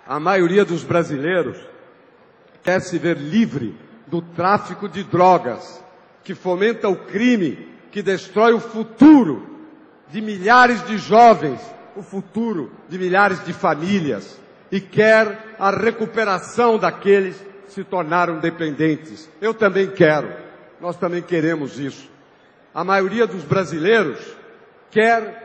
A maioria dos brasileiros quer se ver livre do tráfico de drogas, que fomenta o crime, que destrói o futuro de milhares de jovens, o futuro de milhares de famílias, e quer a recuperação daqueles que se tornaram dependentes. Eu também quero, nós também queremos isso. A maioria dos brasileiros quer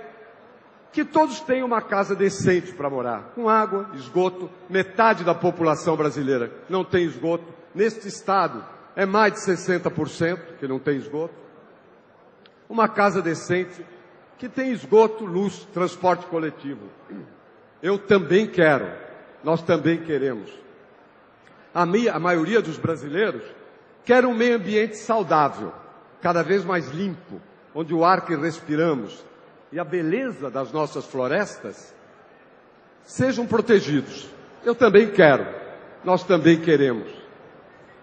que todos tenham uma casa decente para morar, com água, esgoto. Metade da população brasileira não tem esgoto. Neste estado, é mais de 60% que não tem esgoto. Uma casa decente, que tem esgoto, luz, transporte coletivo. Eu também quero, nós também queremos. A maioria dos brasileiros quer um meio ambiente saudável, cada vez mais limpo, onde o ar que respiramos e a beleza das nossas florestas sejam protegidos. Eu também quero, nós também queremos.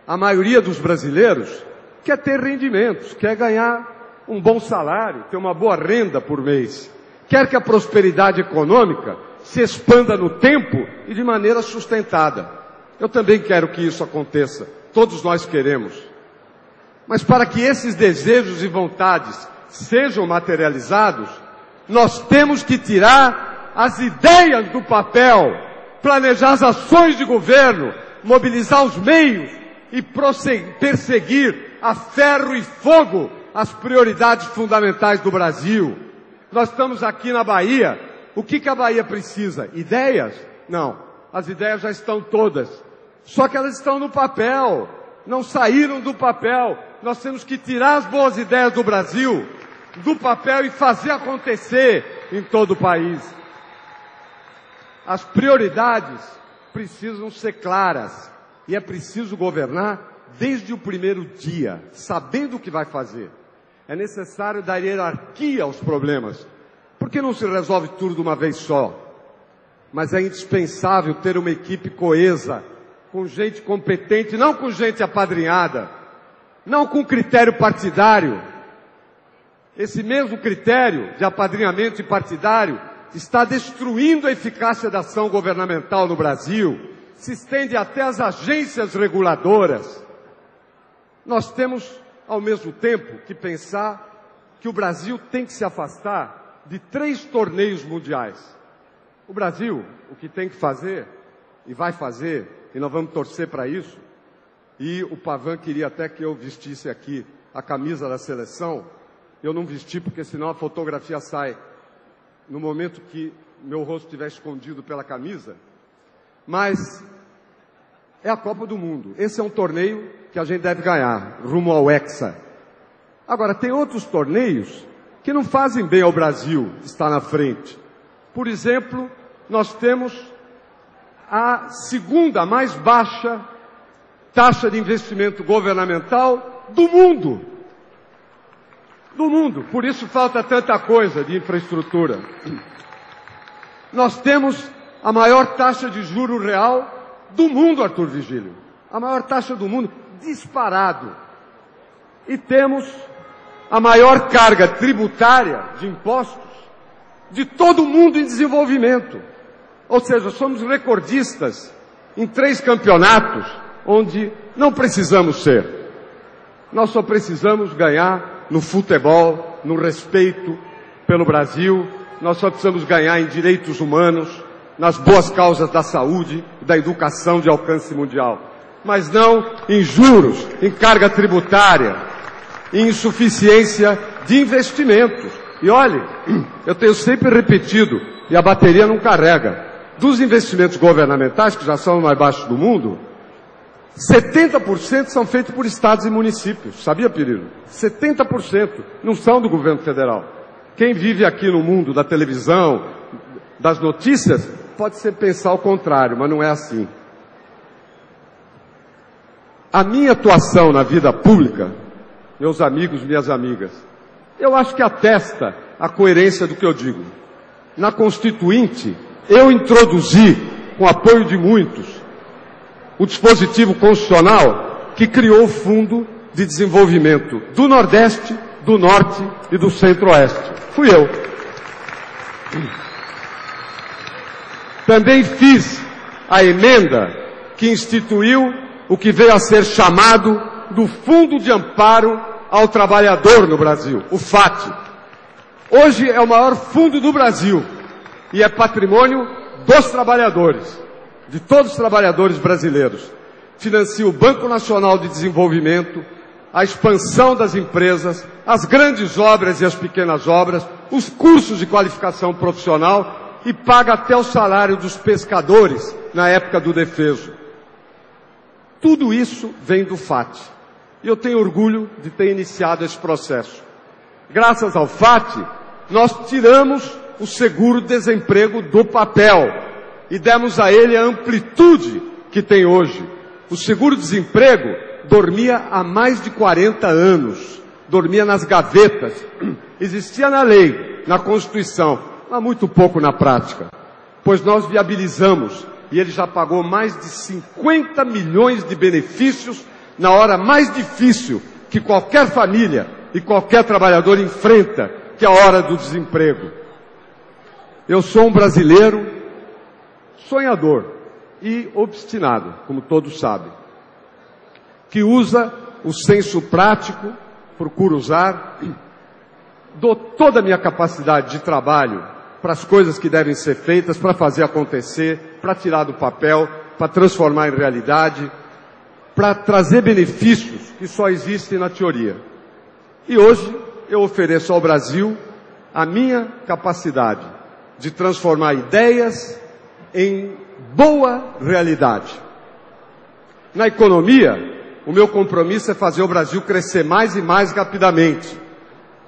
A maioria dos brasileiros quer ter rendimentos, quer ganhar um bom salário, ter uma boa renda por mês. Quer que a prosperidade econômica se expanda no tempo e de maneira sustentada. Eu também quero que isso aconteça. Todos nós queremos. Mas para que esses desejos e vontades sejam materializados, nós temos que tirar as ideias do papel, planejar as ações de governo, mobilizar os meios e perseguir a ferro e fogo as prioridades fundamentais do Brasil. Nós estamos aqui na Bahia. O que a Bahia precisa? Ideias? Não. As ideias já estão todas. Só que elas estão no papel. Não saíram do papel. Nós temos que tirar as boas ideias do Brasil do papel e fazer acontecer em todo o país. As prioridades precisam ser claras. E é preciso governar desde o primeiro dia, sabendo o que vai fazer. É necessário dar hierarquia aos problemas, porque não se resolve tudo de uma vez só. Mas é indispensável ter uma equipe coesa, com gente competente, não com gente apadrinhada, não com critério partidário. Esse mesmo critério de apadrinhamento e partidário está destruindo a eficácia da ação governamental no Brasil, se estende até as agências reguladoras. Nós temos, ao mesmo tempo, que pensar que o Brasil tem que se afastar de 3 torneios mundiais. O Brasil, o que tem que fazer, e vai fazer, e nós vamos torcer para isso, e o Pavan queria até que eu vestisse aqui a camisa da seleção. Eu não vesti porque senão a fotografia sai no momento que meu rosto estiver escondido pela camisa. Mas é a Copa do Mundo. Esse é um torneio que a gente deve ganhar, rumo ao Hexa. Agora, tem outros torneios que não fazem bem ao Brasil estar na frente. Por exemplo, nós temos a segunda mais baixa taxa de investimento governamental do mundo. Do mundo. Por isso falta tanta coisa de infraestrutura. Nós temos a maior taxa de juro real do mundo, Arthur Vigílio. A maior taxa do mundo, disparado. E temos a maior carga tributária de impostos de todo o mundo em desenvolvimento. Ou seja, somos recordistas em 3 campeonatos onde não precisamos ser. Nós só precisamos ganhar no futebol, no respeito pelo Brasil. Nós só precisamos ganhar em direitos humanos, nas boas causas da saúde e da educação de alcance mundial. Mas não em juros, em carga tributária, em insuficiência de investimentos. E olhe, eu tenho sempre repetido, e a bateria não carrega, dos investimentos governamentais, que já são os mais baixos do mundo, 70% são feitos por estados e municípios. Sabia, Pirilo? 70% não são do governo federal. Quem vive aqui no mundo da televisão, das notícias, pode ser pensar o contrário, mas não é assim. A minha atuação na vida pública, meus amigos, minhas amigas, eu acho que atesta a coerência do que eu digo. Na Constituinte, eu introduzi, com apoio de muitos, o dispositivo constitucional que criou o Fundo de Desenvolvimento do Nordeste, do Norte e do Centro-Oeste. Fui eu. Também fiz a emenda que instituiu o que veio a ser chamado do Fundo de Amparo ao Trabalhador no Brasil, o FAT. Hoje é o maior fundo do Brasil e é patrimônio dos trabalhadores, de todos os trabalhadores brasileiros. Financia o Banco Nacional de Desenvolvimento, a expansão das empresas, as grandes obras e as pequenas obras, os cursos de qualificação profissional e paga até o salário dos pescadores na época do defeso. Tudo isso vem do FAT. E eu tenho orgulho de ter iniciado esse processo. Graças ao FAT, nós tiramos o seguro-desemprego do papel e demos a ele a amplitude que tem hoje. O seguro-desemprego dormia há mais de 40 anos, dormia nas gavetas, existia na lei, na Constituição, mas muito pouco na prática, pois nós viabilizamos e ele já pagou mais de 50 milhões de benefícios na hora mais difícil que qualquer família e qualquer trabalhador enfrenta, que é a hora do desemprego. Eu sou um brasileiro sonhador e obstinado, como todos sabem, que usa o senso prático, procuro usar, dou toda a minha capacidade de trabalho para as coisas que devem ser feitas, para fazer acontecer, para tirar do papel, para transformar em realidade, para trazer benefícios que só existem na teoria. E hoje eu ofereço ao Brasil a minha capacidade de transformar ideias em boa realidade. Na economia, o meu compromisso é fazer o Brasil crescer mais e mais rapidamente.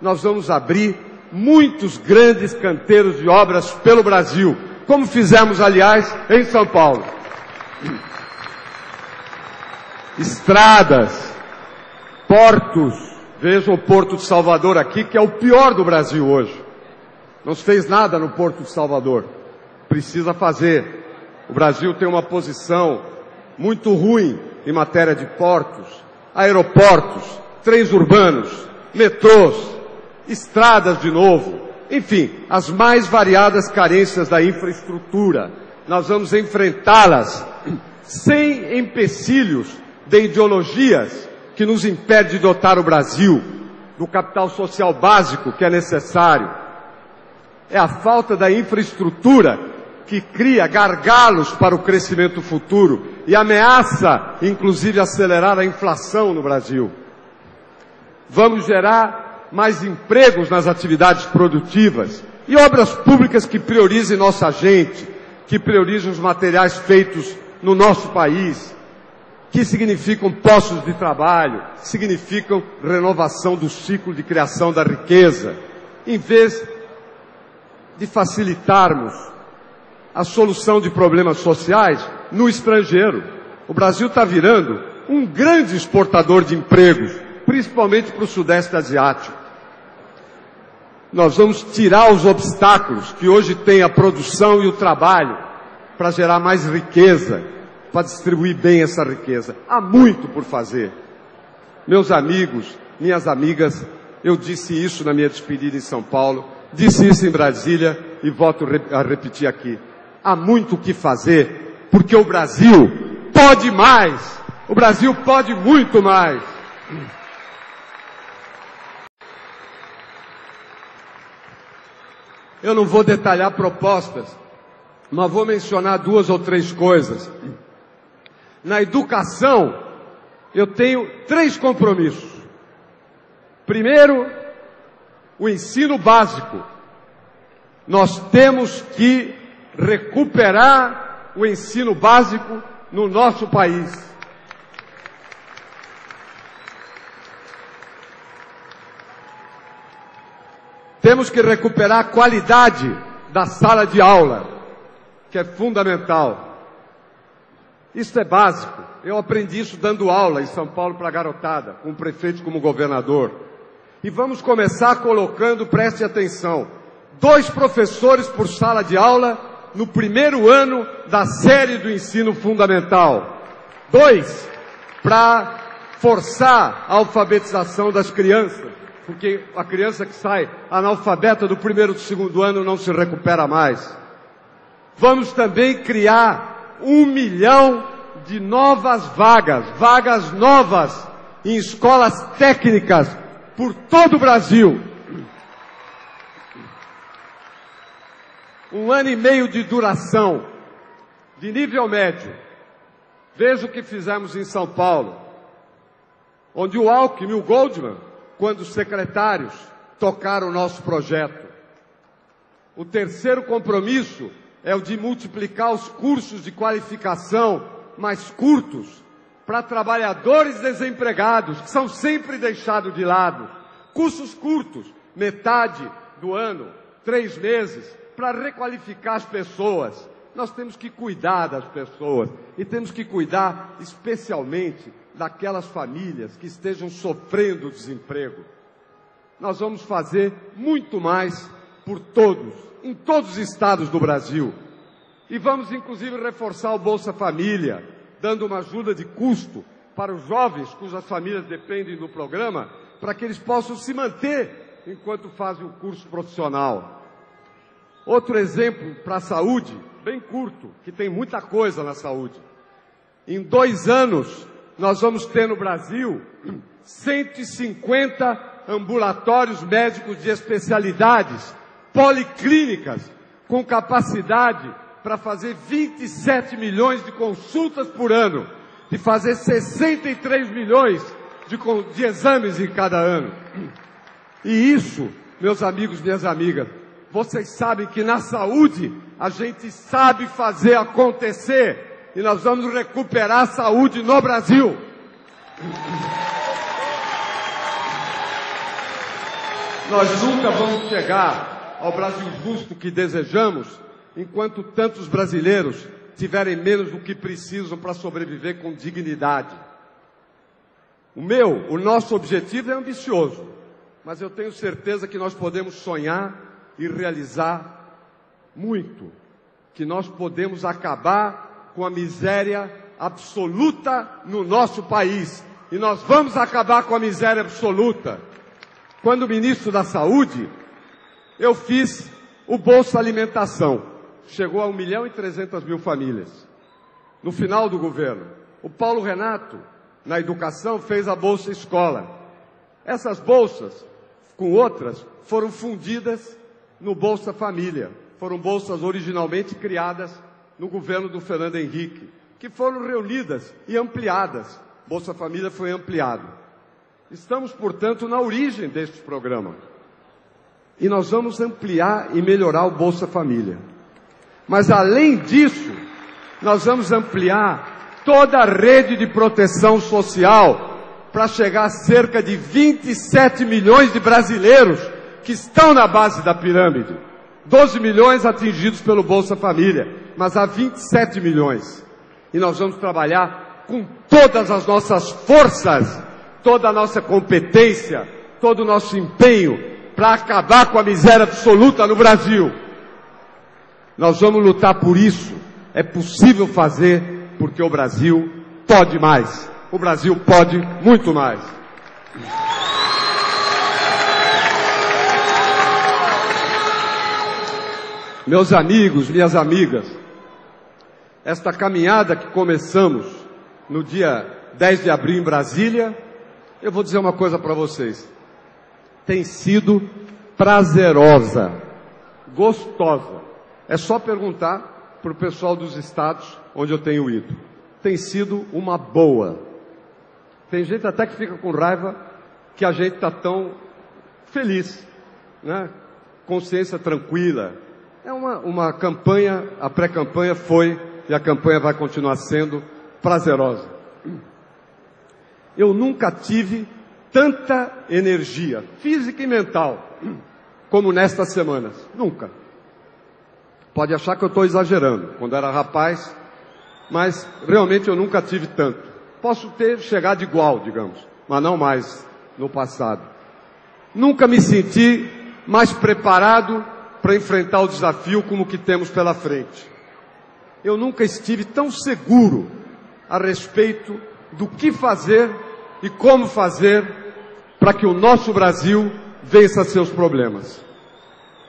Nós vamos abrir muitos grandes canteiros de obras pelo Brasil, como fizemos, aliás, em São Paulo. Estradas, portos, vejam o Porto de Salvador aqui, que é o pior do Brasil hoje. Não se fez nada no Porto de Salvador. Precisa fazer. O Brasil tem uma posição muito ruim em matéria de portos, aeroportos, trens urbanos, metrôs, estradas de novo, enfim, as mais variadas carências da infraestrutura. Nós vamos enfrentá-las sem empecilhos de ideologias que nos impedem de dotar o Brasil do capital social básico que é necessário. É a falta da infraestrutura que cria gargalos para o crescimento futuro e ameaça, inclusive, acelerar a inflação no Brasil. Vamos gerar mais empregos nas atividades produtivas e obras públicas que priorizem nossa gente, que priorizem os materiais feitos no nosso país, que significam postos de trabalho, significam renovação do ciclo de criação da riqueza, em vez de facilitarmos a solução de problemas sociais no estrangeiro. O Brasil está virando um grande exportador de empregos, principalmente para o Sudeste Asiático. Nós vamos tirar os obstáculos que hoje tem a produção e o trabalho para gerar mais riqueza, para distribuir bem essa riqueza. Há muito por fazer. Meus amigos, minhas amigas, eu disse isso na minha despedida em São Paulo, disse isso em Brasília e volto a repetir aqui. Há muito o que fazer, porque o Brasil pode mais. O Brasil pode muito mais. Eu não vou detalhar propostas, mas vou mencionar 2 ou 3 coisas. Na educação, eu tenho 3 compromissos. Primeiro, o ensino básico. Nós temos que recuperar o ensino básico no nosso país. Temos que recuperar a qualidade da sala de aula, que é fundamental. Isso é básico. Eu aprendi isso dando aula em São Paulo para a garotada, com o prefeito como governador. E vamos começar colocando, preste atenção, 2 professores por sala de aula no primeiro ano da série do ensino fundamental. 2, para forçar a alfabetização das crianças, porque a criança que sai analfabeta do primeiro e do segundo ano não se recupera mais. Vamos também criar 1 milhão de novas vagas novas em escolas técnicas por todo o Brasil. 1 ano e meio de duração, de nível médio. Veja o que fizemos em São Paulo, onde o Alckmin e o Goldman, quando secretários, tocaram o nosso projeto. O terceiro compromisso é o de multiplicar os cursos de qualificação mais curtos para trabalhadores desempregados, que são sempre deixados de lado. Cursos curtos, metade do ano, 3 meses, para requalificar as pessoas. Nós temos que cuidar das pessoas e temos que cuidar especialmente daquelas famílias que estejam sofrendo desemprego. Nós vamos fazer muito mais por todos, em todos os estados do Brasil. E vamos inclusive reforçar o Bolsa Família, dando uma ajuda de custo para os jovens cujas famílias dependem do programa, para que eles possam se manter enquanto fazem o curso profissional. Outro exemplo para a saúde, bem curto, que tem muita coisa na saúde. Em 2 anos, nós vamos ter no Brasil 150 ambulatórios médicos de especialidades, policlínicas, com capacidade para fazer 27 milhões de consultas por ano, de fazer 63 milhões de exames em cada ano. E isso, meus amigos, minhas amigas, vocês sabem que na saúde a gente sabe fazer acontecer e nós vamos recuperar a saúde no Brasil. Nós nunca vamos chegar ao Brasil justo que desejamos enquanto tantos brasileiros tiverem menos do que precisam para sobreviver com dignidade. O nosso objetivo é ambicioso, mas eu tenho certeza que nós podemos sonhar e realizar muito, que nós podemos acabar com a miséria absoluta no nosso país, e nós vamos acabar com a miséria absoluta. Quando ministro da Saúde, eu fiz o Bolsa Alimentação, chegou a 1.300.000 famílias. No final do governo, o Paulo Renato, na educação, fez a Bolsa Escola. Essas bolsas, com outras, foram fundidas no Bolsa Família. Foram bolsas originalmente criadas no governo do Fernando Henrique, que foram reunidas e ampliadas. Bolsa Família foi ampliado. Estamos, portanto, na origem deste programa. E nós vamos ampliar e melhorar o Bolsa Família. Mas, além disso, nós vamos ampliar toda a rede de proteção social para chegar a cerca de 27 milhões de brasileiros que estão na base da pirâmide. 12 milhões atingidos pelo Bolsa Família, mas há 27 milhões. E nós vamos trabalhar com todas as nossas forças, toda a nossa competência, todo o nosso empenho para acabar com a miséria absoluta no Brasil. Nós vamos lutar por isso. É possível fazer, porque o Brasil pode mais. O Brasil pode muito mais. Meus amigos, minhas amigas, esta caminhada que começamos no dia 10 de abril em Brasília, eu vou dizer uma coisa para vocês. Tem sido prazerosa, gostosa. É só perguntar para o pessoal dos estados onde eu tenho ido. Tem sido uma boa. Tem gente até que fica com raiva que a gente está tão feliz, né? Consciência tranquila. É uma campanha, a pré-campanha foi, e a campanha vai continuar sendo prazerosa. Eu nunca tive tanta energia, física e mental, como nestas semanas. Nunca. Pode achar que eu estou exagerando, quando era rapaz, mas realmente eu nunca tive tanto. Posso ter chegado igual, digamos, mas não mais no passado. Nunca me senti mais preparado para enfrentar o desafio como o que temos pela frente. Eu nunca estive tão seguro a respeito do que fazer e como fazer para que o nosso Brasil vença seus problemas.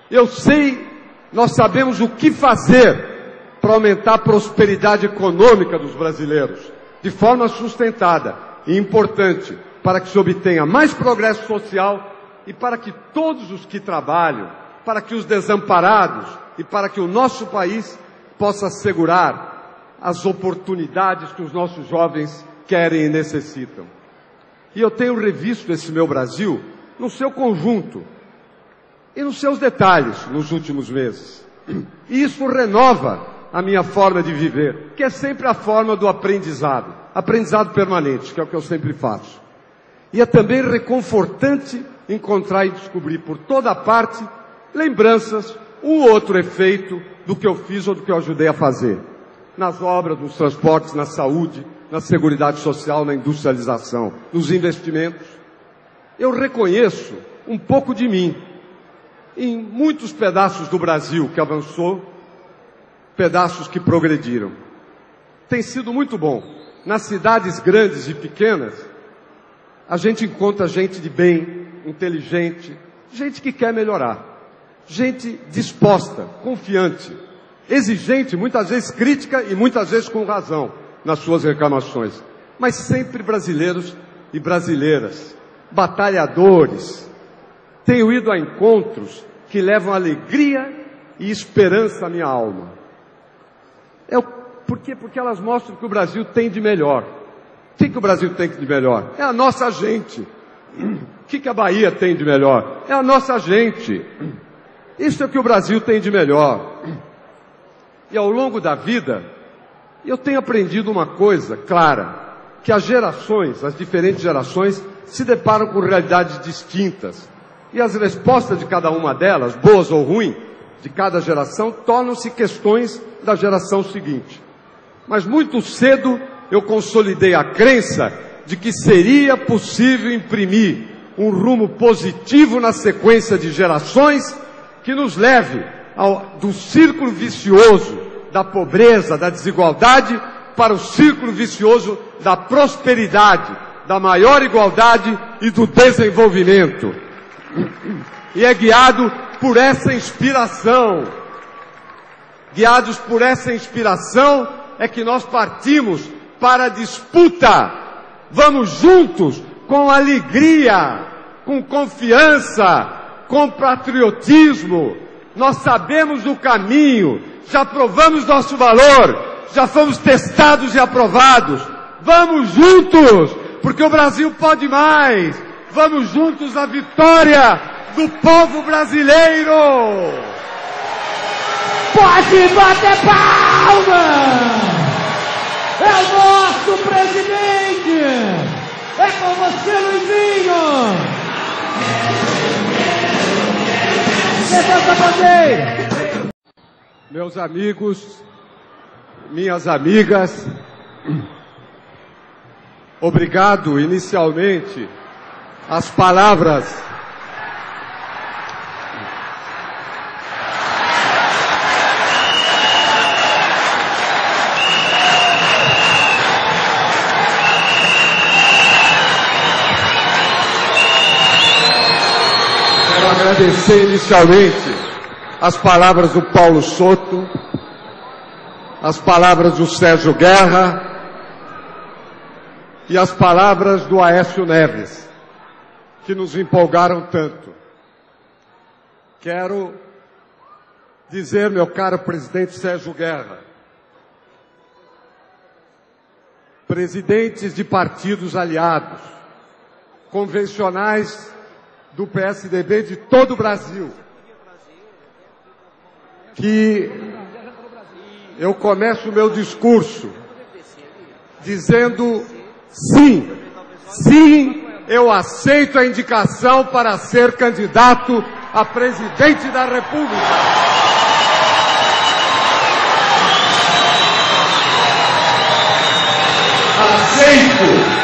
Eu sei, nós sabemos o que fazer para para aumentar a prosperidade econômica dos brasileiros, de forma sustentada e importante, para que se obtenha mais progresso social e para que todos os que trabalham, para que os desamparados e para que o nosso país possa assegurar as oportunidades que os nossos jovens querem e necessitam. E eu tenho revisto esse meu Brasil no seu conjunto e nos seus detalhes nos últimos meses. E isso renova a minha forma de viver, que é sempre a forma do aprendizado permanente, que é o que eu sempre faço. E é também reconfortante encontrar e descobrir por toda parte lembranças, um outro efeito do que eu fiz ou do que eu ajudei a fazer. Nas obras, nos transportes, na saúde, na seguridade social, na industrialização, nos investimentos. Eu reconheço um pouco de mim em muitos pedaços do Brasil que avançou, pedaços que progrediram. Tem sido muito bom. Nas cidades grandes e pequenas, a gente encontra gente de bem, inteligente, gente que quer melhorar. Gente disposta, confiante, exigente, muitas vezes crítica e muitas vezes com razão nas suas reclamações. Mas sempre brasileiros e brasileiras, batalhadores. Tenho ido a encontros que levam alegria e esperança à minha alma. Por quê? Porque elas mostram que o Brasil tem de melhor. O que o Brasil tem de melhor? É a nossa gente. O que a Bahia tem de melhor? É a nossa gente. Isso é o que o Brasil tem de melhor. E ao longo da vida, eu tenho aprendido uma coisa clara, que as diferentes gerações, se deparam com realidades distintas. E as respostas de cada uma delas, boas ou ruins, de cada geração, tornam-se questões da geração seguinte. Mas muito cedo eu consolidei a crença de que seria possível imprimir um rumo positivo na sequência de gerações que nos leve do círculo vicioso da pobreza, da desigualdade, para o círculo vicioso da prosperidade, da maior igualdade e do desenvolvimento. E é guiado por essa inspiração. Guiados por essa inspiração é que nós partimos para a disputa. Vamos juntos, com alegria, com confiança, com patriotismo. Nós sabemos o caminho, já provamos nosso valor, já fomos testados e aprovados. Vamos juntos, porque o Brasil pode mais. Vamos juntos à vitória do povo brasileiro. Pode bater palma! É o nosso presidente! É com você, Luizinho! Levanta a bandeira! Meus amigos, minhas amigas, obrigado inicialmente às palavras agradecer inicialmente as palavras do Paulo Soto, as palavras do Sérgio Guerra e as palavras do Aécio Neves, que nos empolgaram tanto. Quero dizer, meu caro presidente Sérgio Guerra, presidentes de partidos aliados, convencionais do PSDB de todo o Brasil, que eu começo o meu discurso dizendo sim, eu aceito a indicação para ser candidato a presidente da República. Aceito.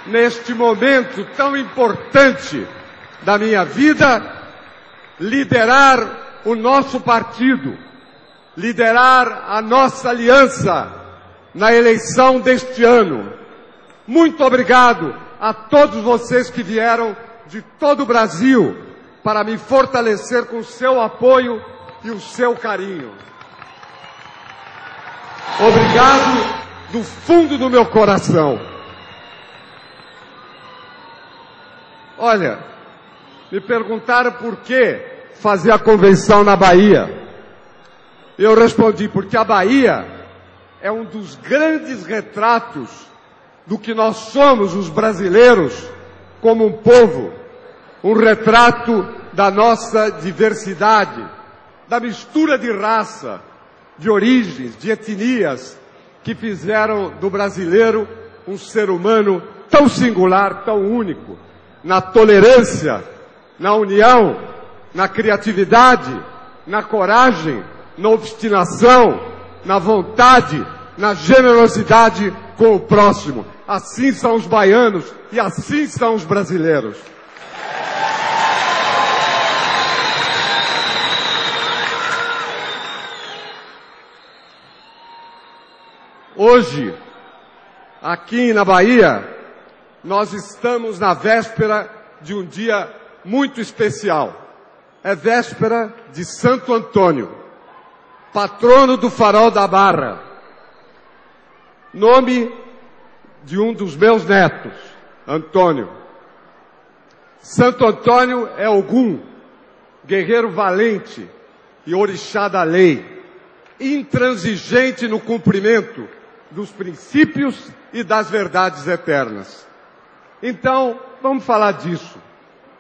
Neste momento tão importante da minha vida, liderar o nosso partido, liderar a nossa aliança na eleição deste ano. Muito obrigado a todos vocês que vieram de todo o Brasil para me fortalecer com o seu apoio e o seu carinho. Obrigado do fundo do meu coração. Olha, me perguntaram por que fazer a convenção na Bahia. Eu respondi, porque a Bahia é um dos grandes retratos do que nós somos, os brasileiros, como um povo. Um retrato da nossa diversidade, da mistura de raça, de origens, de etnias, que fizeram do brasileiro um ser humano tão singular, tão único, na tolerância, na união, na criatividade, na coragem, na obstinação, na vontade, na generosidade com o próximo. Assim são os baianos e assim são os brasileiros. Hoje, aqui na Bahia, nós estamos na véspera de um dia muito especial. É véspera de Santo Antônio, patrono do Farol da Barra. Nome de um dos meus netos, Antônio. Santo Antônio é Ogum, guerreiro valente e orixá da lei, intransigente no cumprimento dos princípios e das verdades eternas. Então, vamos falar disso.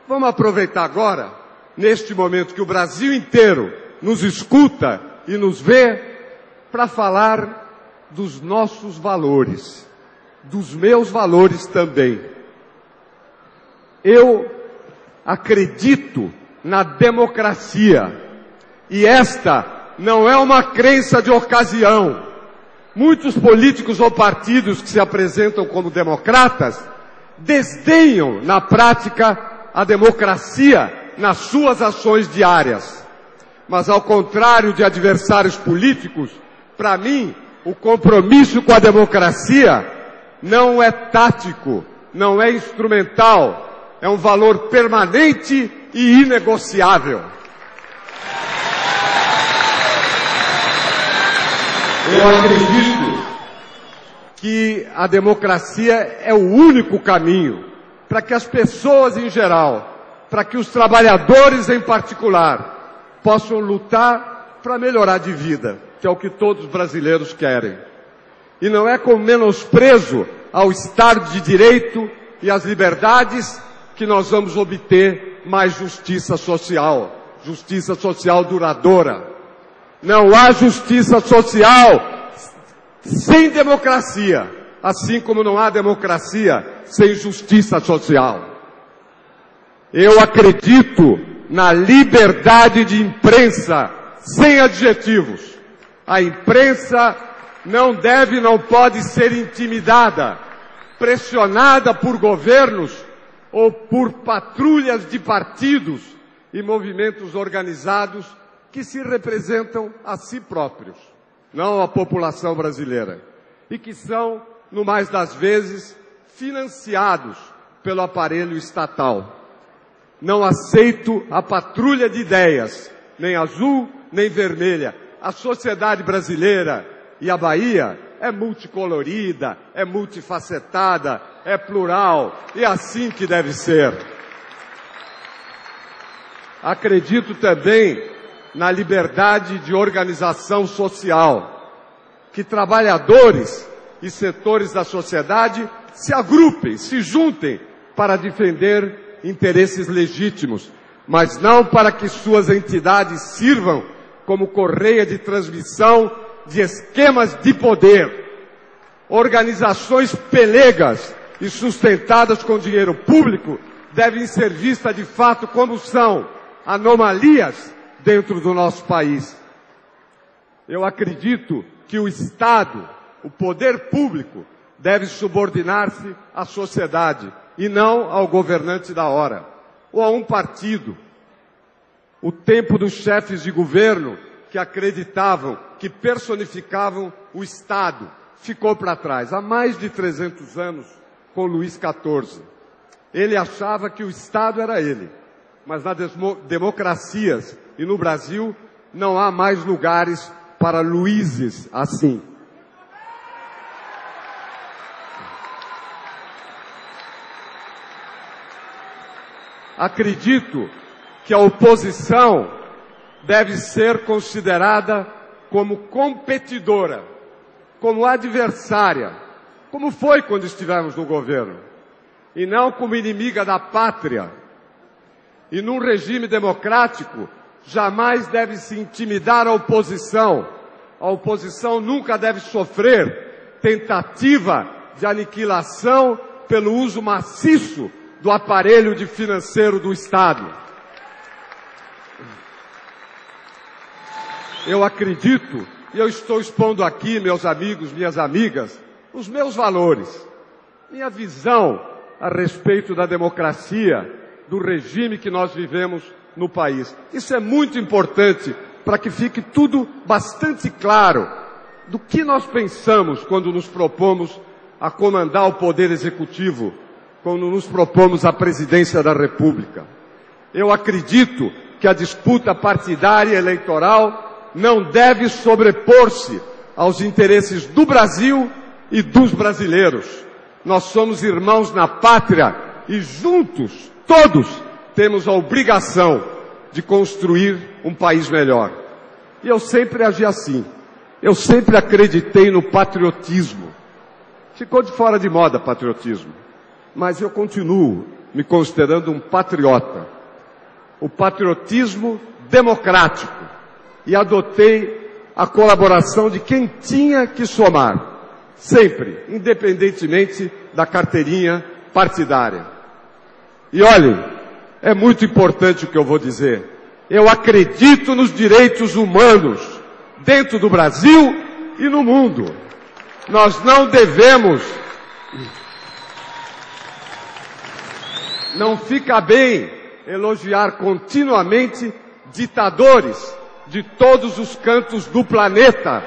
Vamos aproveitar agora, neste momento que o Brasil inteiro nos escuta e nos vê, para falar dos nossos valores, dos meus valores também. Eu acredito na democracia, e esta não é uma crença de ocasião. Muitos políticos ou partidos que se apresentam como democratas desdenham, na prática, a democracia nas suas ações diárias. Mas, ao contrário de adversários políticos, para mim, o compromisso com a democracia não é tático, não é instrumental, é um valor permanente e inegociável. Eu acredito que a democracia é o único caminho para que as pessoas em geral, para que os trabalhadores em particular, possam lutar para melhorar de vida, que é o que todos os brasileiros querem. E não é com menosprezo ao Estado de Direito e às liberdades que nós vamos obter mais justiça social duradoura. Não há justiça social sem democracia, assim como não há democracia sem justiça social. Eu acredito na liberdade de imprensa, sem adjetivos. A imprensa não deve, não pode ser intimidada, pressionada por governos ou por patrulhas de partidos e movimentos organizados que se representam a si próprios, não a população brasileira, e que são, no mais das vezes, financiados pelo aparelho estatal. Não aceito a patrulha de ideias, nem azul, nem vermelha. A sociedade brasileira e a Bahia é multicolorida, é multifacetada, é plural, e é assim que deve ser. Acredito também na liberdade de organização social, que trabalhadores e setores da sociedade se agrupem, se juntem para defender interesses legítimos, mas não para que suas entidades sirvam como correia de transmissão de esquemas de poder. Organizações pelegas e sustentadas com dinheiro público devem ser vistas de fato como são, anomalias dentro do nosso país. Eu acredito que o Estado, o poder público, deve subordinar-se à sociedade e não ao governante da hora, ou a um partido. O tempo dos chefes de governo que acreditavam, que personificavam o Estado, ficou para trás. Há mais de 300 anos, com Luís XIV. Ele achava que o Estado era ele. Mas nas democracias e no Brasil não há mais lugares para Luíses assim. acredito que a oposição deve ser considerada como competidora, como adversária, como foi quando estivemos no governo, e não como inimiga da pátria. E num regime democrático, jamais deve se intimidar a oposição. A oposição nunca deve sofrer tentativa de aniquilação pelo uso maciço do aparelho financeiro do Estado. Eu acredito, e eu estou expondo aqui, meus amigos, minhas amigas, os meus valores, minha visão a respeito da democracia, do regime que nós vivemos no país. Isso é muito importante para que fique tudo bastante claro do que nós pensamos quando nos propomos a comandar o Poder Executivo, quando nos propomos a presidência da República. Eu acredito que a disputa partidária e eleitoral não deve sobrepor-se aos interesses do Brasil e dos brasileiros. Nós somos irmãos na pátria e juntos, todos, temos a obrigação de construir um país melhor. E eu sempre agi assim. Eu sempre acreditei no patriotismo. Ficou de fora de moda patriotismo. Mas eu continuo me considerando um patriota. O patriotismo democrático. E adotei a colaboração de quem tinha que somar. Sempre, independentemente da carteirinha partidária. E olhem, é muito importante o que eu vou dizer. Eu acredito nos direitos humanos dentro do Brasil e no mundo. Nós não devemos. Não fica bem elogiar continuamente ditadores de todos os cantos do planeta.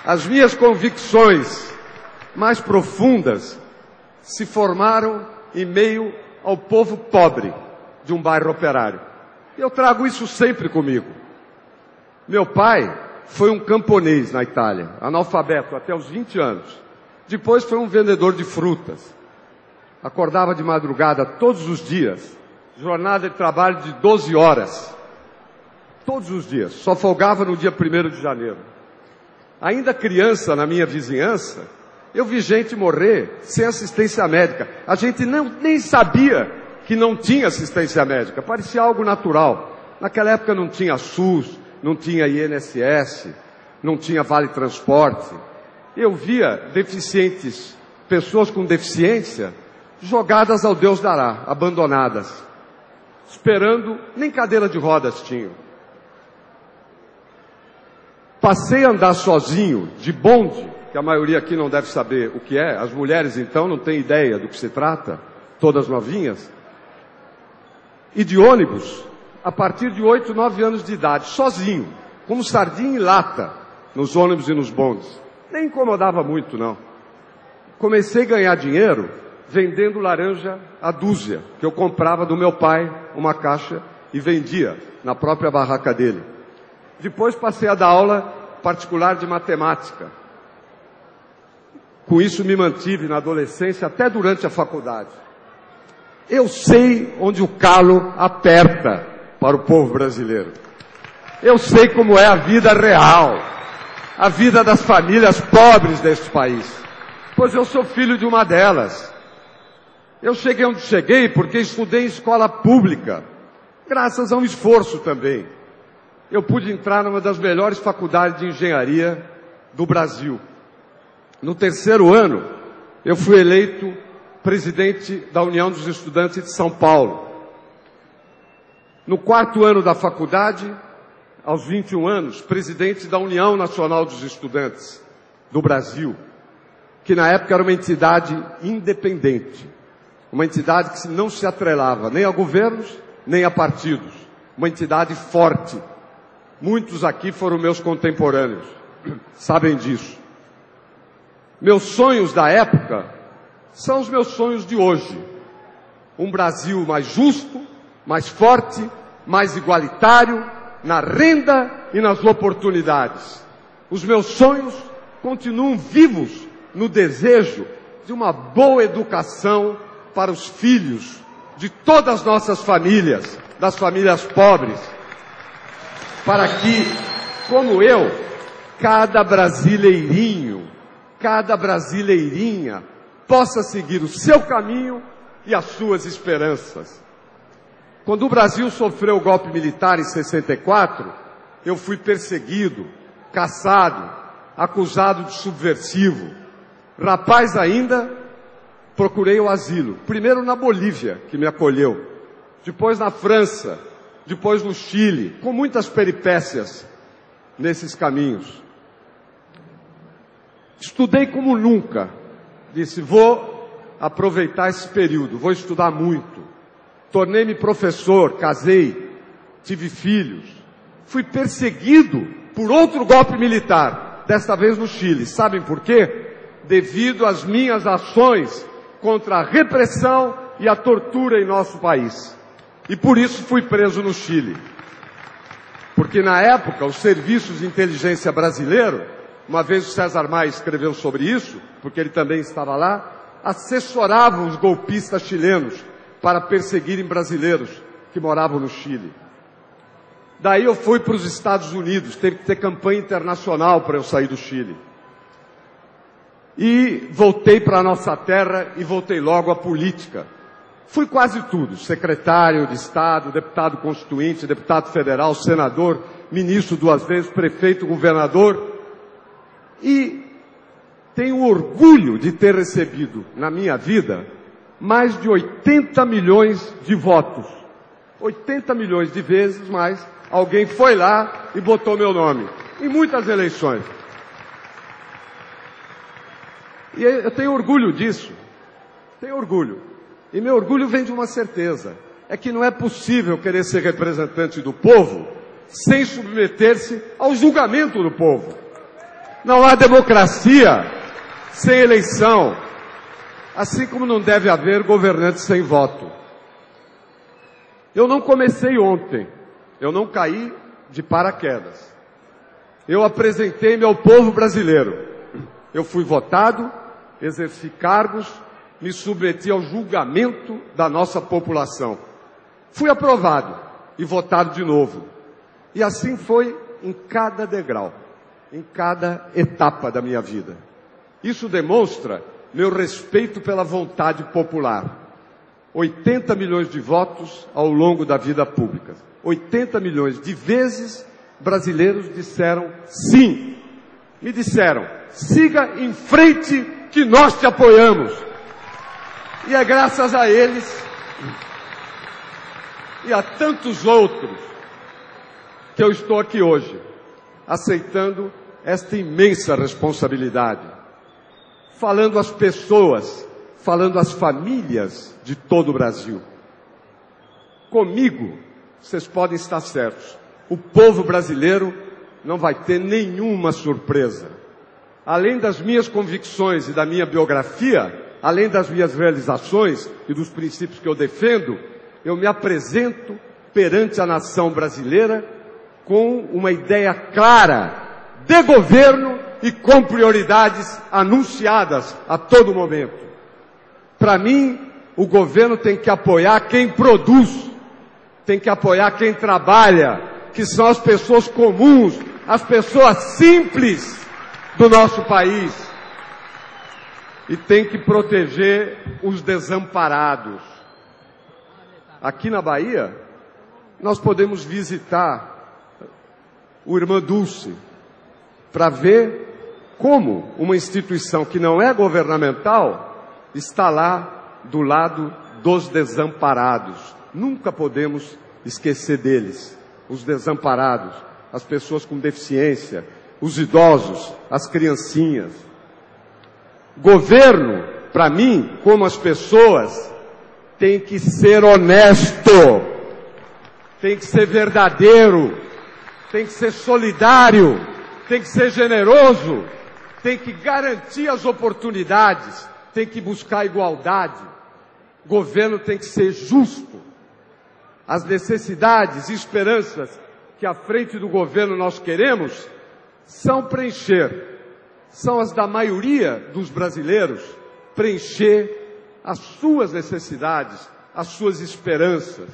As minhas convicções mais profundas se formaram em meio ao povo pobre de um bairro operário. Eu trago isso sempre comigo. Meu pai foi um camponês na Itália, analfabeto até os 20 anos. Depois foi um vendedor de frutas. Acordava de madrugada todos os dias, jornada de trabalho de 12 horas. Todos os dias, só folgava no dia 1º de janeiro. Ainda criança, na minha vizinhança, eu vi gente morrer sem assistência médica. A gente nem sabia que não tinha assistência médica, parecia algo natural. Naquela época não tinha SUS, não tinha INSS, não tinha Vale Transporte. Eu via deficientes, pessoas com deficiência, jogadas ao Deus dará, abandonadas, esperando, nem cadeira de rodas tinham. Passei a andar sozinho, de bonde, que a maioria aqui não deve saber o que é, as mulheres então não têm ideia do que se trata, todas novinhas, e de ônibus, a partir de 8, 9 anos de idade, sozinho, como sardinha em lata, nos ônibus e nos bondes. Nem incomodava muito, não. Comecei a ganhar dinheiro vendendo laranja a dúzia, que eu comprava do meu pai, uma caixa, e vendia na própria barraca dele. Depois passei a dar aula particular de matemática. Com isso me mantive na adolescência até durante a faculdade. Eu sei onde o calo aperta para o povo brasileiro. Eu sei como é a vida real, a vida das famílias pobres deste país, pois eu sou filho de uma delas. Eu cheguei onde cheguei porque estudei em escola pública, graças a um esforço também. Eu pude entrar numa das melhores faculdades de engenharia do Brasil. No 3º ano, eu fui eleito presidente da União dos Estudantes de São Paulo. No 4º ano da faculdade, aos 21 anos, presidente da União Nacional dos Estudantes do Brasil, que na época era uma entidade independente, uma entidade que não se atrelava nem a governos, nem a partidos, uma entidade forte. Muitos aqui foram meus contemporâneos, sabem disso. Meus sonhos da época são os meus sonhos de hoje. Um Brasil mais justo, mais forte, mais igualitário, na renda e nas oportunidades. Os meus sonhos continuam vivos no desejo de uma boa educação para os filhos de todas as nossas famílias, das famílias pobres, para que, como eu, cada brasileirinho, cada brasileirinha possa seguir o seu caminho e as suas esperanças. Quando o Brasil sofreu o golpe militar em 64, eu fui perseguido, caçado, acusado de subversivo. Rapaz ainda, procurei o asilo. Primeiro na Bolívia, que me acolheu. Depois na França. Depois no Chile. Com muitas peripécias nesses caminhos. Estudei como nunca. Disse, vou aproveitar esse período. Vou estudar muito. Tornei-me professor, casei, tive filhos. Fui perseguido por outro golpe militar. Desta vez no Chile. Sabem por quê? Devido às minhas ações contra a repressão e a tortura em nosso país. E por isso fui preso no Chile. Porque na época, os serviços de inteligência brasileiro, uma vez o César Maia escreveu sobre isso, porque ele também estava lá, assessoravam os golpistas chilenos para perseguirem brasileiros que moravam no Chile. Daí eu fui para os Estados Unidos, teve que ter campanha internacional para eu sair do Chile. E voltei para a nossa terra e voltei logo à política. Fui quase tudo, secretário de Estado, deputado constituinte, deputado federal, senador, ministro 2 vezes, prefeito, governador. E tenho orgulho de ter recebido na minha vida mais de 80 milhões de votos. 80 milhões de vezes mais, alguém foi lá e botou meu nome. Em muitas eleições. E eu tenho orgulho disso. Tenho orgulho. E meu orgulho vem de uma certeza. É que não é possível querer ser representante do povo sem submeter-se ao julgamento do povo. Não há democracia sem eleição. Assim como não deve haver governante sem voto. Eu não comecei ontem. Eu não caí de paraquedas. Eu apresentei-me ao povo brasileiro. Eu fui votado, exerci cargos, me submeti ao julgamento da nossa população. Fui aprovado e votado de novo. E assim foi em cada degrau, em cada etapa da minha vida. Isso demonstra meu respeito pela vontade popular. 80 milhões de votos ao longo da vida pública. 80 milhões de vezes brasileiros disseram sim. Me disseram, siga em frente que nós te apoiamos. E é graças a eles e a tantos outros que eu estou aqui hoje, aceitando esta imensa responsabilidade. Falando às pessoas, falando às famílias de todo o Brasil. Comigo, vocês podem estar certos, o povo brasileiro não vai ter nenhuma surpresa. Além das minhas convicções e da minha biografia, além das minhas realizações e dos princípios que eu defendo, eu me apresento perante a nação brasileira com uma ideia clara de governo e com prioridades anunciadas a todo momento. Para mim, o governo tem que apoiar quem produz, tem que apoiar quem trabalha, que são as pessoas comuns, as pessoas simples do nosso país. E tem que proteger os desamparados. Aqui na Bahia, nós podemos visitar o Irmã Dulce para ver como uma instituição que não é governamental está lá do lado dos desamparados. Nunca podemos esquecer deles, os desamparados, as pessoas com deficiência, os idosos, as criancinhas. Governo, para mim, como as pessoas, tem que ser honesto, tem que ser verdadeiro, tem que ser solidário, tem que ser generoso, tem que garantir as oportunidades, tem que buscar igualdade. Governo tem que ser justo. As necessidades e esperanças que à frente do governo nós queremos são preencher são as da maioria dos brasileiros preencher as suas necessidades, as suas esperanças.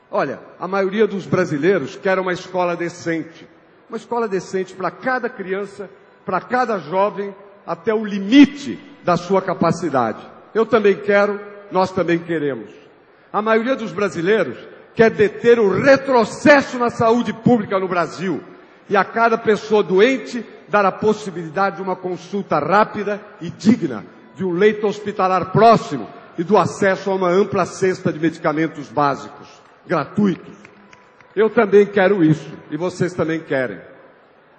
Olha, a maioria dos brasileiros quer uma escola decente para cada criança, para cada jovem, até o limite da sua capacidade. Eu também quero, nós também queremos. A maioria dos brasileiros quer deter o retrocesso na saúde pública no Brasil e a cada pessoa doente dar a possibilidade de uma consulta rápida e digna, de um leito hospitalar próximo e do acesso a uma ampla cesta de medicamentos básicos, gratuitos. Eu também quero isso e vocês também querem.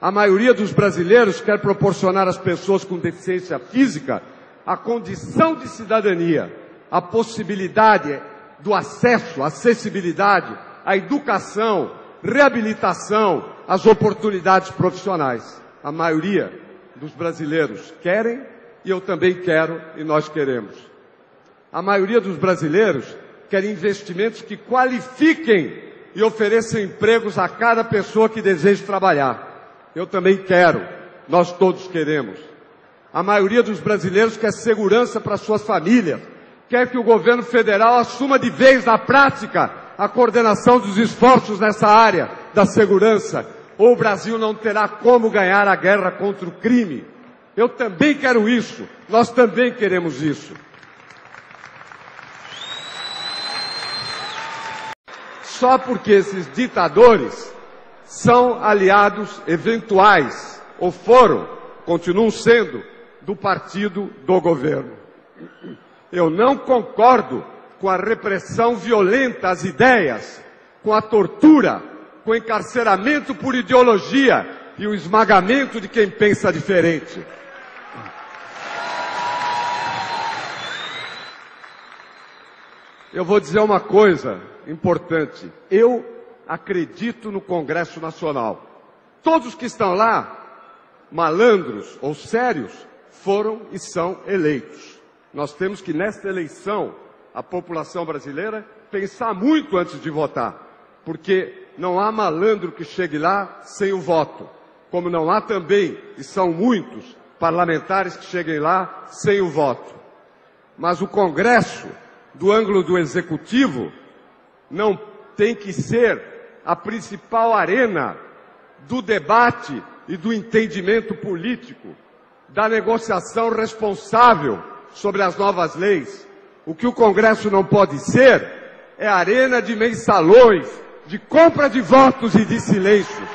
A maioria dos brasileiros quer proporcionar às pessoas com deficiência física a condição de cidadania, a possibilidade do acesso, acessibilidade à educação, reabilitação, às oportunidades profissionais. A maioria dos brasileiros querem e eu também quero e nós queremos. A maioria dos brasileiros quer investimentos que qualifiquem e ofereçam empregos a cada pessoa que deseja trabalhar. Eu também quero, nós todos queremos. A maioria dos brasileiros quer segurança para suas famílias, quer que o governo federal assuma de vez na prática a coordenação dos esforços nessa área da segurança, ou o Brasil não terá como ganhar a guerra contra o crime. Eu também quero isso, nós também queremos isso. Só porque esses ditadores são aliados eventuais, ou foram, continuam sendo, do partido do governo. Eu não concordo com a repressão violenta às ideias, com a tortura, com o encarceramento por ideologia e o esmagamento de quem pensa diferente. Eu vou dizer uma coisa importante. Eu acredito no Congresso Nacional. Todos que estão lá, malandros ou sérios, foram e são eleitos. Nós temos que, nesta eleição, a população brasileira pensar muito antes de votar, porque não há malandro que chegue lá sem o voto, como não há também, e são muitos, parlamentares que cheguem lá sem o voto. Mas o Congresso, do ângulo do Executivo, não tem que ser a principal arena do debate e do entendimento político, da negociação responsável sobre as novas leis. O que o Congresso não pode ser é arena de mensalões, de compra de votos e de silêncios.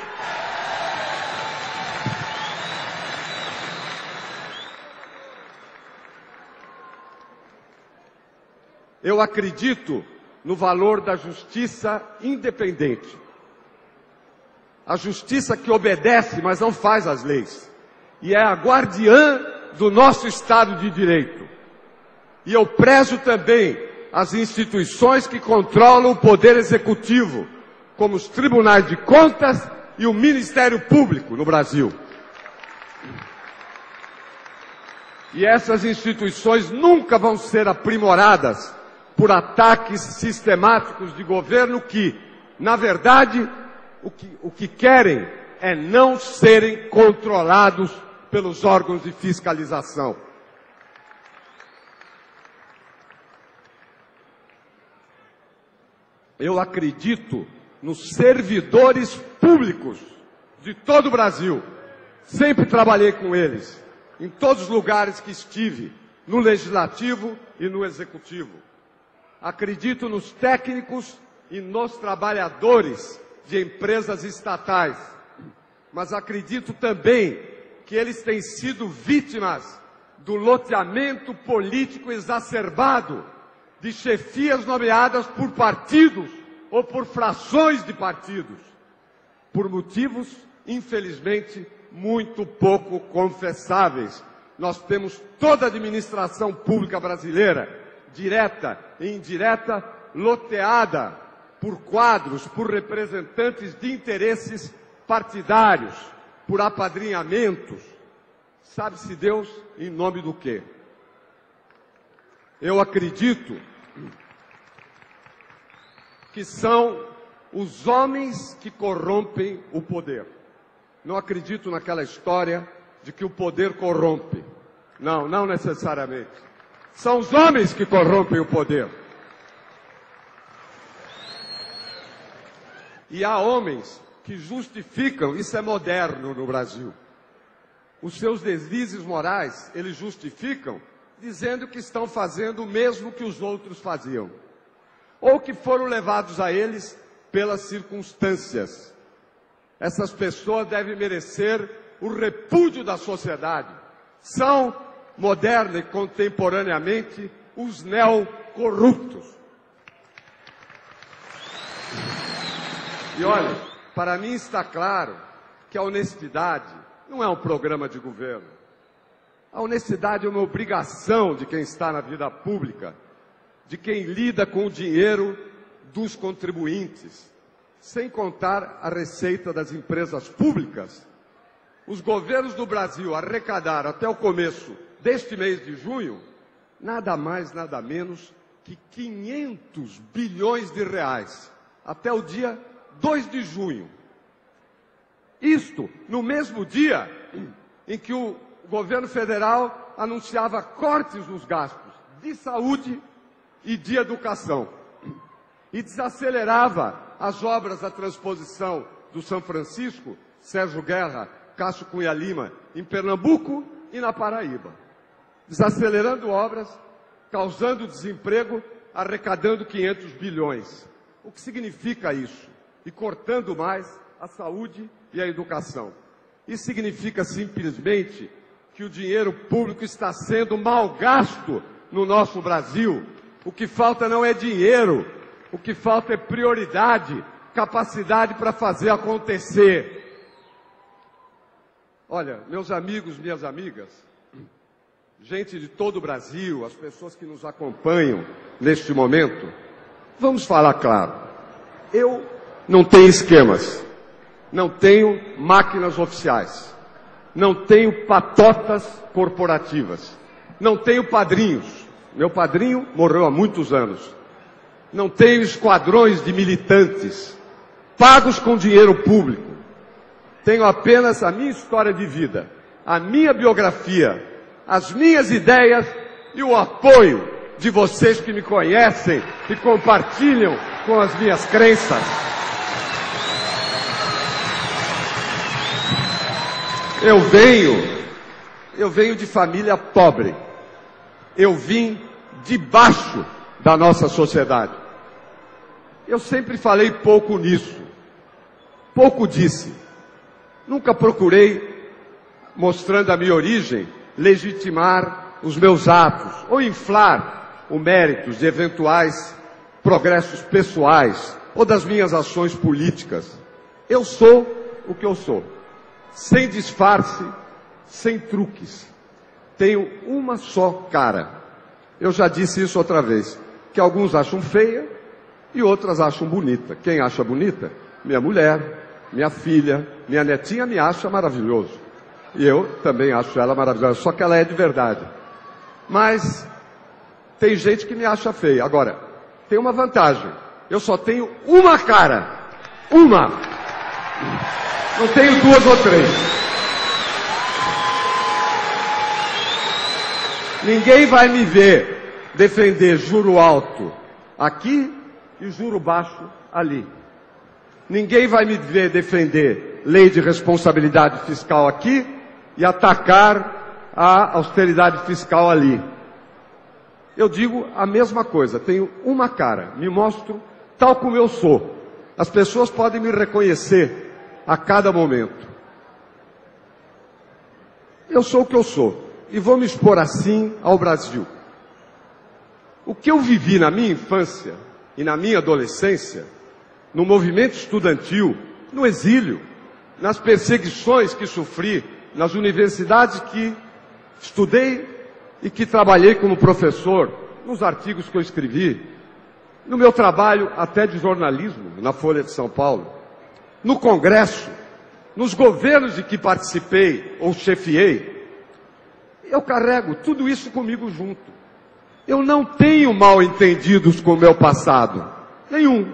Eu acredito no valor da justiça independente. A justiça que obedece, mas não faz as leis. E é a guardiã do nosso Estado de Direito. E eu prezo também as instituições que controlam o poder executivo, como os tribunais de contas e o Ministério Público no Brasil. E essas instituições nunca vão ser aprimoradas por ataques sistemáticos de governo que, na verdade, o que querem é não serem controlados pelos órgãos de fiscalização. Eu acredito nos servidores públicos de todo o Brasil. Sempre trabalhei com eles, em todos os lugares que estive, no Legislativo e no Executivo. Acredito nos técnicos e nos trabalhadores de empresas estatais, mas acredito também que eles têm sido vítimas do loteamento político exacerbado de chefias nomeadas por partidos ou por frações de partidos, por motivos, infelizmente, muito pouco confessáveis. Nós temos toda a administração pública brasileira, direta e indireta, loteada por quadros, por representantes de interesses partidários, por apadrinhamentos. Sabe-se Deus em nome do quê? Eu acredito que são os homens que corrompem o poder. Não acredito naquela história de que o poder corrompe. Não, não necessariamente. São os homens que corrompem o poder. E há homens que justificam, isso é moderno no Brasil, os seus deslizes morais, eles justificam dizendo que estão fazendo o mesmo que os outros faziam, ou que foram levados a eles pelas circunstâncias. Essas pessoas devem merecer o repúdio da sociedade. São, moderna e contemporaneamente, os neocorruptos. E olha, para mim está claro que a honestidade não é um programa de governo. A honestidade é uma obrigação de quem está na vida pública, de quem lida com o dinheiro dos contribuintes, sem contar a receita das empresas públicas. Os governos do Brasil arrecadaram até o começo deste mês de junho nada mais, nada menos que 500 bilhões de reais, até o dia 2 de junho. Isto no mesmo dia em que o governo federal anunciava cortes nos gastos de saúde e de educação e desacelerava as obras da transposição do São Francisco, Sérgio Guerra, Cássio Cunha Lima, em Pernambuco e na Paraíba. Desacelerando obras, causando desemprego, arrecadando 500 bilhões. O que significa isso? E cortando mais a saúde e a educação. Isso significa simplesmente que o dinheiro público está sendo mal gasto no nosso Brasil. O que falta não é dinheiro, o que falta é prioridade, capacidade para fazer acontecer. Olha, meus amigos, minhas amigas, gente de todo o Brasil, as pessoas que nos acompanham neste momento, vamos falar claro. Eu não tenho esquemas, não tenho máquinas oficiais, não tenho patotas corporativas, não tenho padrinhos. Meu padrinho morreu há muitos anos. Não tenho esquadrões de militantes pagos com dinheiro público. Tenho apenas a minha história de vida, a minha biografia, as minhas ideias e o apoio de vocês que me conhecem e compartilham com as minhas crenças. Eu venho de família pobre. Eu vim de baixo da nossa sociedade. Eu sempre falei pouco nisso. Pouco disse. Nunca procurei, mostrando a minha origem, legitimar os meus atos ou inflar o mérito de eventuais progressos pessoais ou das minhas ações políticas. Eu sou o que eu sou. Sem disfarce, sem truques. Tenho uma só cara. Eu já disse isso outra vez, que alguns acham feia e outras acham bonita. Quem acha bonita? Minha mulher, minha filha, minha netinha me acha maravilhoso. E eu também acho ela maravilhosa, só que ela é de verdade. Mas tem gente que me acha feia. Agora, tem uma vantagem. Eu só tenho uma cara. Uma. Não tenho duas ou três. Ninguém vai me ver defender juro alto aqui e juro baixo ali. Ninguém vai me ver defender lei de responsabilidade fiscal aqui e atacar a austeridade fiscal ali. Eu digo a mesma coisa, tenho uma cara, me mostro tal como eu sou. As pessoas podem me reconhecer a cada momento. Eu sou o que eu sou e vou me expor assim ao Brasil. O que eu vivi na minha infância e na minha adolescência, no movimento estudantil, no exílio, nas perseguições que sofri, nas universidades que estudei e que trabalhei como professor, nos artigos que eu escrevi, no meu trabalho até de jornalismo, na Folha de São Paulo, no Congresso, nos governos de que participei ou chefiei, eu carrego tudo isso comigo junto. Eu não tenho mal entendidos com o meu passado. Nenhum.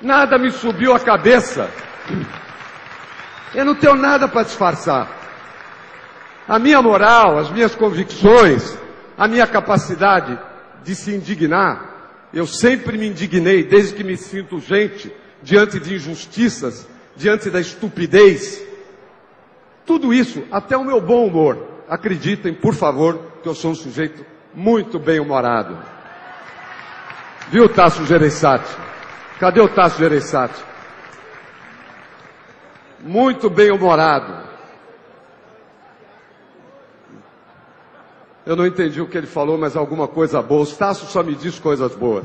Nada me subiu à cabeça. Eu não tenho nada para disfarçar. A minha moral, as minhas convicções, a minha capacidade de se indignar, eu sempre me indignei desde que me sinto gente, diante de injustiças, diante da estupidez. Tudo isso, até o meu bom humor. Acreditem, por favor, que eu sou um sujeito muito bem-humorado. Viu, Tasso Gereissati? Cadê o Tasso Gereissati? Muito bem-humorado. Eu não entendi o que ele falou, mas alguma coisa boa. O Tasso só me diz coisas boas.